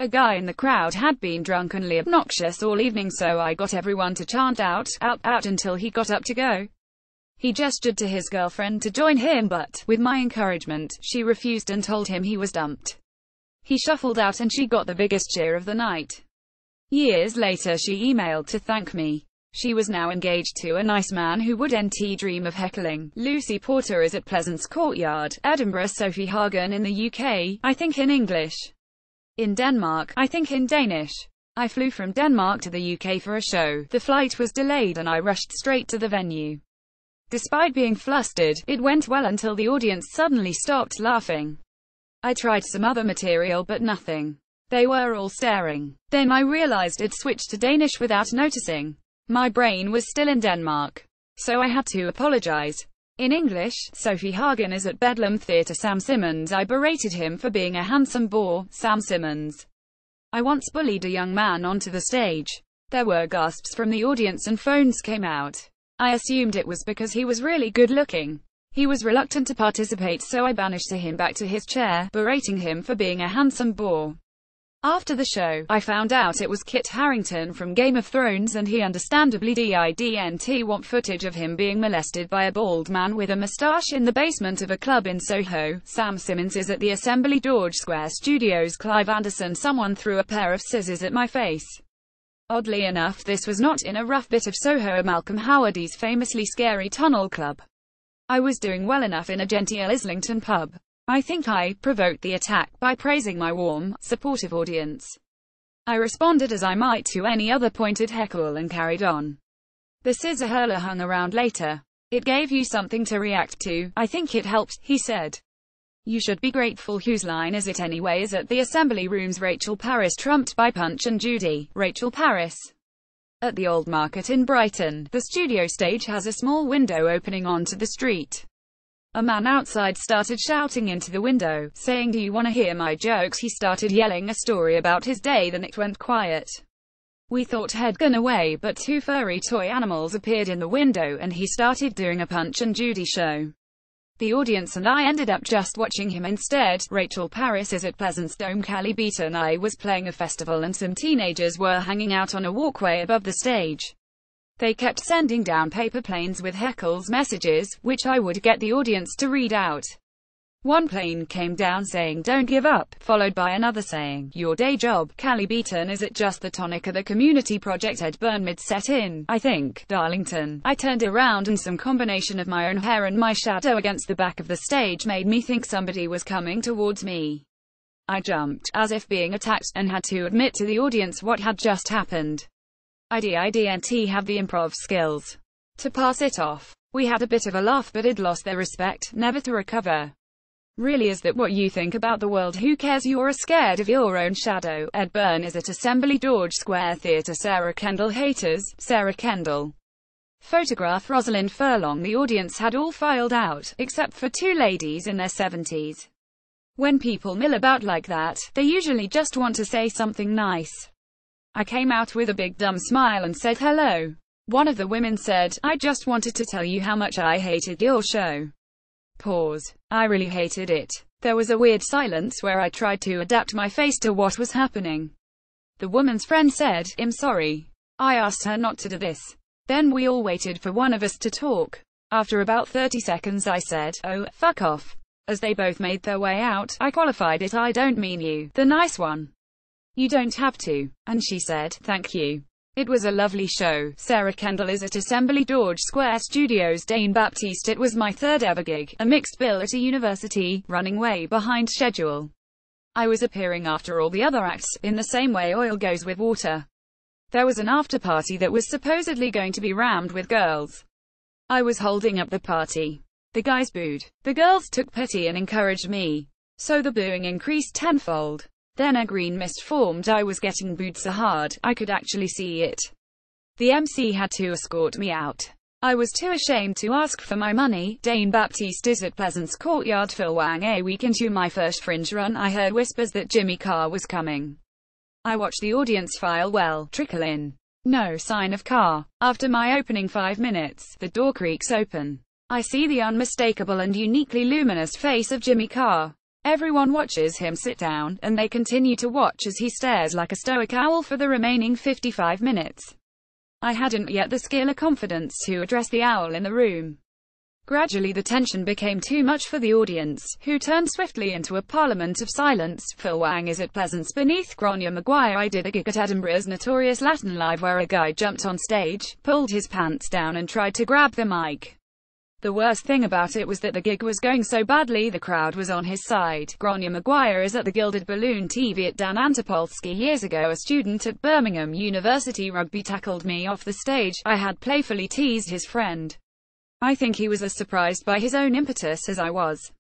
A guy in the crowd had been drunkenly obnoxious all evening, so I got everyone to chant out, out, out until he got up to go. He gestured to his girlfriend to join him, but, with my encouragement, she refused and told him he was dumped. He shuffled out and she got the biggest cheer of the night. Years later she emailed to thank me. She was now engaged to a nice man who would dream of heckling. Lucy Porter is at Pleasance Courtyard, Edinburgh. Sophie Hagen in the UK, I think in English. In Denmark, I think in Danish. I flew from Denmark to the UK for a show. The flight was delayed and I rushed straight to the venue. Despite being flustered, it went well until the audience suddenly stopped laughing. I tried some other material but nothing. They were all staring. Then I realized I'd switched to Danish without noticing. My brain was still in Denmark. So I had to apologize. In English, Sophie Hagen is at Bedlam Theatre. Sam Simmons. I berated him for being a handsome bore. Sam Simmons. I once bullied a young man onto the stage. There were gasps from the audience and phones came out. I assumed it was because he was really good looking. He was reluctant to participate, so I banished him back to his chair, berating him for being a handsome bore. After the show, I found out it was Kit Harington from Game of Thrones, and he understandably didn't want footage of him being molested by a bald man with a moustache in the basement of a club in Soho. Sam Simmons is at the Assembly George Square Studios. Clive Anderson. Someone threw a pair of scissors at my face. Oddly enough, this was not in a rough bit of Soho, Malcolm Howard's famously scary tunnel club. I was doing well enough in a genteel Islington pub. I think I provoked the attack by praising my warm, supportive audience. I responded as I might to any other pointed heckle and carried on. The scissor hurler hung around later. It gave you something to react to. I think it helped, he said. You should be grateful. Whose line is it anyway? Is at the Assembly Rooms. Rachel Parris trumped by Punch and Judy. Rachel Parris. At the Old Market in Brighton, the studio stage has a small window opening onto the street. A man outside started shouting into the window, saying, "Do you want to hear my jokes?" He started yelling a story about his day, then it went quiet. We thought he'd gone away, but two furry toy animals appeared in the window, and he started doing a Punch and Judy show. The audience and I ended up just watching him instead. Rachel Parris is at Pleasance Dome. Callie Beaton. I was playing a festival and some teenagers were hanging out on a walkway above the stage. They kept sending down paper planes with heckles messages, which I would get the audience to read out. One plane came down saying, "Don't give up," followed by another saying, "Your day job." Callie Beaton is at Just the Tonic at the community project Ed Byrne set in, I think, Darlington. I turned around and some combination of my own hair and my shadow against the back of the stage made me think somebody was coming towards me. I jumped, as if being attacked, and had to admit to the audience what had just happened. I didn't have the improv skills to pass it off. We had a bit of a laugh, but I'd lost their respect, never to recover. Really, is that what you think about the world? Who cares? You're scared of your own shadow. Ed Byrne is at Assembly George Square Theatre. Sarah Kendall. Haters. Sarah Kendall. Photograph. Rosalind Furlong. The audience had all filed out, except for two ladies in their 70s. When people mill about like that, they usually just want to say something nice. I came out with a big dumb smile and said hello. One of the women said, "I just wanted to tell you how much I hated your show." Pause. I really hated it. There was a weird silence where I tried to adapt my face to what was happening. The woman's friend said, "I'm sorry. I asked her not to do this." Then we all waited for one of us to talk. After about 30 seconds I said, "Oh, fuck off." As they both made their way out, I qualified it. "I don't mean you, the nice one. You don't have to." And she said, "Thank you. It was a lovely show." Sarah Kendall is at Assembly George Square Studios. Dane Baptiste. It was my third ever gig, a mixed bill at a university, running way behind schedule. I was appearing after all the other acts, in the same way oil goes with water. There was an after party that was supposedly going to be rammed with girls. I was holding up the party. The guys booed. The girls took pity and encouraged me. So the booing increased tenfold. Then a green mist formed. I was getting booed so hard, I could actually see it. The MC had to escort me out. I was too ashamed to ask for my money. Dane Baptiste is at Pleasance Courtyard. Phil Wang. A week into my first Fringe run, I heard whispers that Jimmy Carr was coming. I watched the audience file well, trickle in. No sign of Carr. After my opening 5 minutes, the door creaks open. I see the unmistakable and uniquely luminous face of Jimmy Carr. Everyone watches him sit down, and they continue to watch as he stares like a stoic owl for the remaining 55 minutes. I hadn't yet the skill or confidence to address the owl in the room. Gradually the tension became too much for the audience, who turned swiftly into a parliament of silence. Phil Wang is at Pleasance beneath Grania Maguire. I did a gig at Edinburgh's Notorious Latin Live where a guy jumped on stage, pulled his pants down and tried to grab the mic. The worst thing about it was that the gig was going so badly the crowd was on his side. Grania Maguire is at the Gilded Balloon TV at Dan Antopolsky. Years ago a student at Birmingham University rugby tackled me off the stage. I had playfully teased his friend. I think he was as surprised by his own impetus as I was.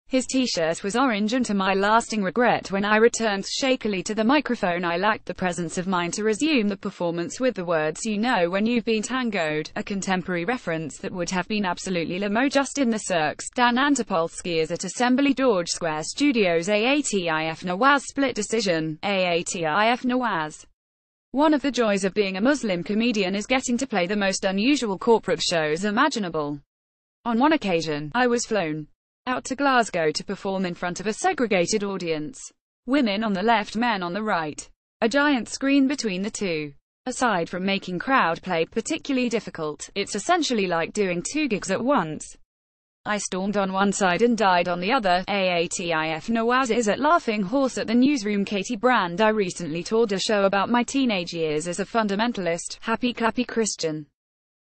His t-shirt was orange, and to my lasting regret, when I returned shakily to the microphone, I lacked the presence of mind to resume the performance with the words "you know when you've been tangoed," a contemporary reference that would have been absolutely le mot just in the cirques. Dan Antopolsky is at Assembly George Square Studios. AATIF Nawaz split decision. AATIF Nawaz. One of the joys of being a Muslim comedian is getting to play the most unusual corporate shows imaginable. On one occasion, I was flown out to Glasgow to perform in front of a segregated audience. Women on the left, men on the right. A giant screen between the two. Aside from making crowd play particularly difficult, it's essentially like doing two gigs at once. I stormed on one side and died on the other. AATIF Nawaz is at Laughing Horse at the newsroom. Katie Brand. I recently toured a show about my teenage years as a fundamentalist, happy-clappy Christian.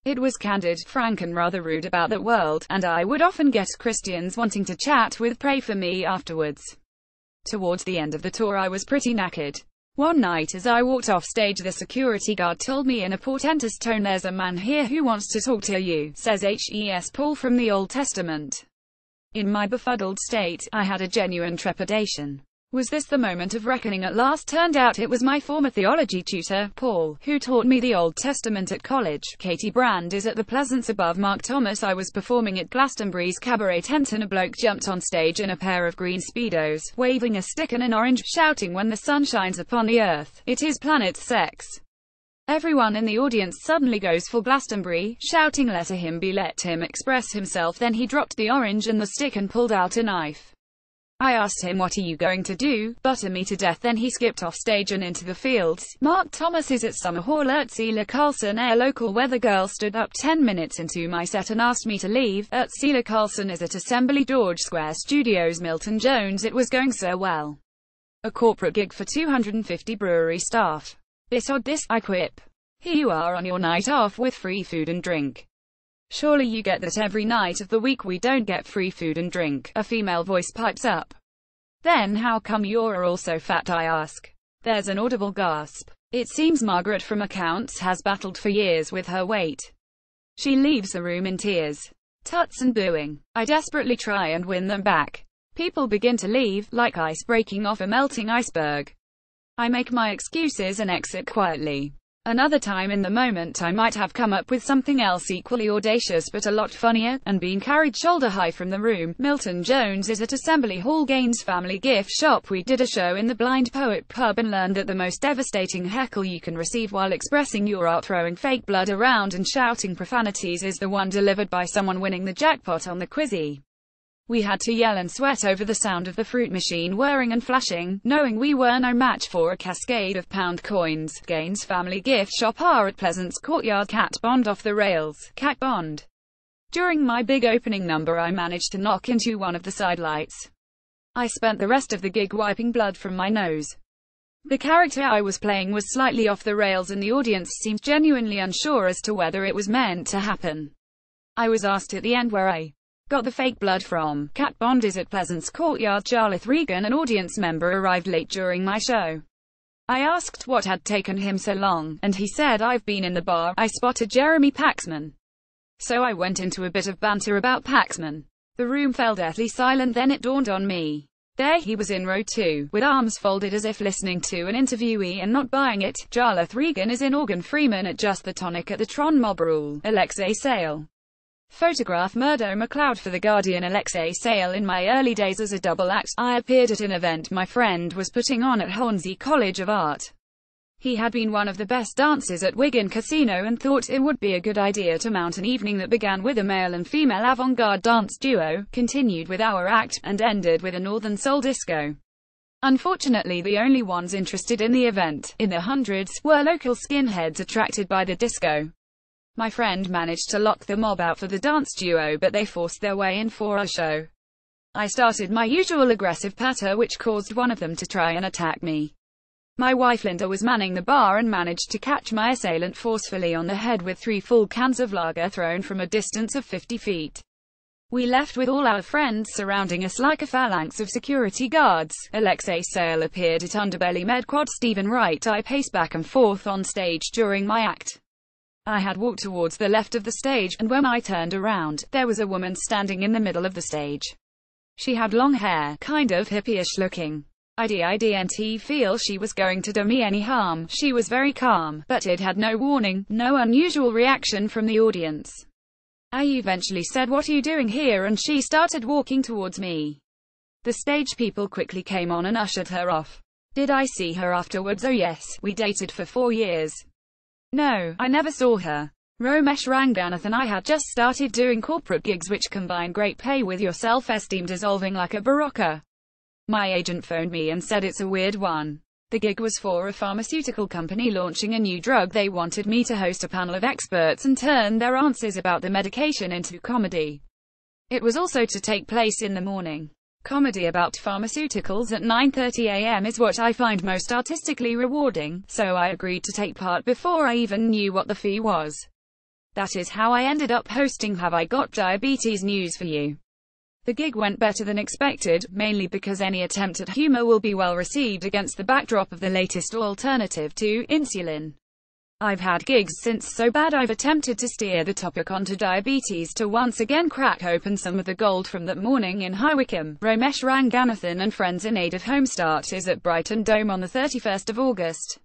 It was candid, frank and rather rude about the world, and I would often get Christians wanting to chat with, pray for me afterwards. Towards the end of the tour I was pretty knackered. One night as I walked off stage, the security guard told me in a portentous tone, "There's a man here who wants to talk to you," says Hes Paul from the Old Testament. In my befuddled state, I had a genuine trepidation. Was this the moment of reckoning at last? Turned out it was my former theology tutor, Paul, who taught me the Old Testament at college. Katie Brand is at the Pleasance above Mark Thomas. I was performing at Glastonbury's Cabaret Tent and a bloke jumped on stage in a pair of green Speedos, waving a stick and an orange, shouting, "When the sun shines upon the earth, it is planet sex." Everyone in the audience suddenly goes for Glastonbury, shouting, "Let him be, let him express himself." Then he dropped the orange and the stick and pulled out a knife. I asked him, "What are you going to do? Butter me to death?" Then he skipped off stage and into the fields. Mark Thomas is at Summer Hall at Sheila Carlson. A local weather girl stood up 10 minutes into my set and asked me to leave. At Sheila Carlson is at Assembly George Square Studios. Milton Jones. It was going so well. A corporate gig for 250 brewery staff. This odd this, I quip. Here you are on your night off with free food and drink. Surely you get that every night of the week we don't get free food and drink, a female voice pipes up. Then how come you're all so fat, I ask. There's an audible gasp. It seems Margaret from accounts has battled for years with her weight. She leaves the room in tears. Tuts and booing. I desperately try and win them back. People begin to leave, like ice breaking off a melting iceberg. I make my excuses and exit quietly. Another time in the moment I might have come up with something else equally audacious but a lot funnier, and been carried shoulder high from the room. Milton Jones is at Assembly Hall Gaines Family Gift Shop. We did a show in the Blind Poet Pub and learned that the most devastating heckle you can receive while expressing your art, throwing fake blood around and shouting profanities, is the one delivered by someone winning the jackpot on the Quizzy. We had to yell and sweat over the sound of the fruit machine whirring and flashing, knowing we were no match for a cascade of pound coins. Gaines Family Gift Shop are at Pleasance Courtyard. Cat Bond off the rails. Cat Bond. During my big opening number I managed to knock into one of the side lights. I spent the rest of the gig wiping blood from my nose. The character I was playing was slightly off the rails and the audience seemed genuinely unsure as to whether it was meant to happen. I was asked at the end where I got the fake blood from. Cat Bond is at Pleasance Courtyard. Jarlath Regan, an audience member, arrived late during my show. I asked what had taken him so long, and he said, "I've been in the bar, I spotted Jeremy Paxman." So I went into a bit of banter about Paxman. The room fell deathly silent. Then it dawned on me. There he was in row 2, with arms folded as if listening to an interviewee and not buying it. Jarlath Regan is in Organ Freeman at Just the Tonic at the Tron Mob Rule. Alexei Sale. Photograph Murdo MacLeod for The Guardian. Alexei Sale. In my early days as a double act, I appeared at an event my friend was putting on at Hornsey College of Art. He had been one of the best dancers at Wigan Casino and thought it would be a good idea to mount an evening that began with a male and female avant-garde dance duo, continued with our act, and ended with a Northern Soul disco. Unfortunately, the only ones interested in the event, in the hundreds, were local skinheads attracted by the disco. My friend managed to lock the mob out for the dance duo, but they forced their way in for our show. I started my usual aggressive patter, which caused one of them to try and attack me. My wife Linda was manning the bar and managed to catch my assailant forcefully on the head with 3 full cans of lager thrown from a distance of 50 feet. We left with all our friends surrounding us like a phalanx of security guards. Alexei Sale appeared at Underbelly Medquad. Stephen Wright. I paced back and forth on stage during my act. I had walked towards the left of the stage, and when I turned around, there was a woman standing in the middle of the stage. She had long hair, kind of hippie-ish looking. I didn't feel she was going to do me any harm. She was very calm, but it had no warning, no unusual reaction from the audience. I eventually said, "What are you doing here?" and she started walking towards me. The stage people quickly came on and ushered her off. Did I see her afterwards? Oh yes, we dated for 4 years. No, I never saw her. Romesh Ranganathan. I had just started doing corporate gigs which combine great pay with your self-esteem dissolving like a barocca. My agent phoned me and said it's a weird one. The gig was for a pharmaceutical company launching a new drug. They wanted me to host a panel of experts and turn their answers about the medication into comedy. It was also to take place in the morning. Comedy about pharmaceuticals at 9:30 a.m. is what I find most artistically rewarding, so I agreed to take part before I even knew what the fee was. That is how I ended up hosting Have I Got Diabetes News for You. The gig went better than expected, mainly because any attempt at humor will be well received against the backdrop of the latest alternative to insulin. I've had gigs since so bad I've attempted to steer the topic onto diabetes to once again crack open some of the gold from that morning in High Wycombe. Romesh Ranganathan and Friends in Aid of Home Start is at Brighton Dome on the 31st of August.